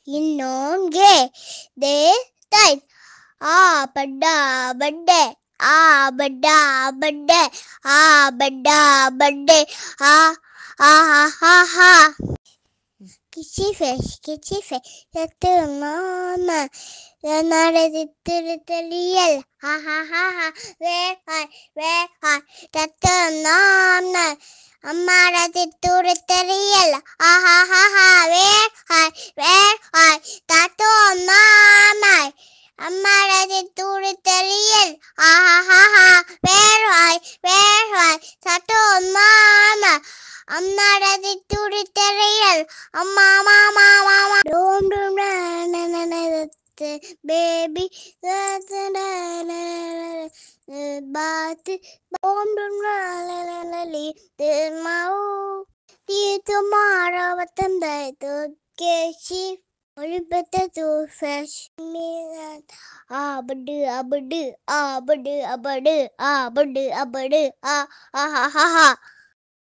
இன்னொங்கே தே தை பட்டா பட்டே பட்டா பட்டே பட்டா பட்டே ஆஹா கிச்சி ஃபேஷ் சத்து மாமா நாரதி திருத்தலியல் வேஹாய் சத்து மாமா அம்மாரதி திருத்தலியல் வேஹாய் சத்து மாமா அம்மாரதி திருத்தலியல் வேஹாய் சத்து மாமா அம்மாரதி திருத்தலியல் அம்மா மாமா டோம் baby baat bom dum la li mau di tomorrow watan dai to keshi olibete to fresh me abadu abadu ha ha ha ha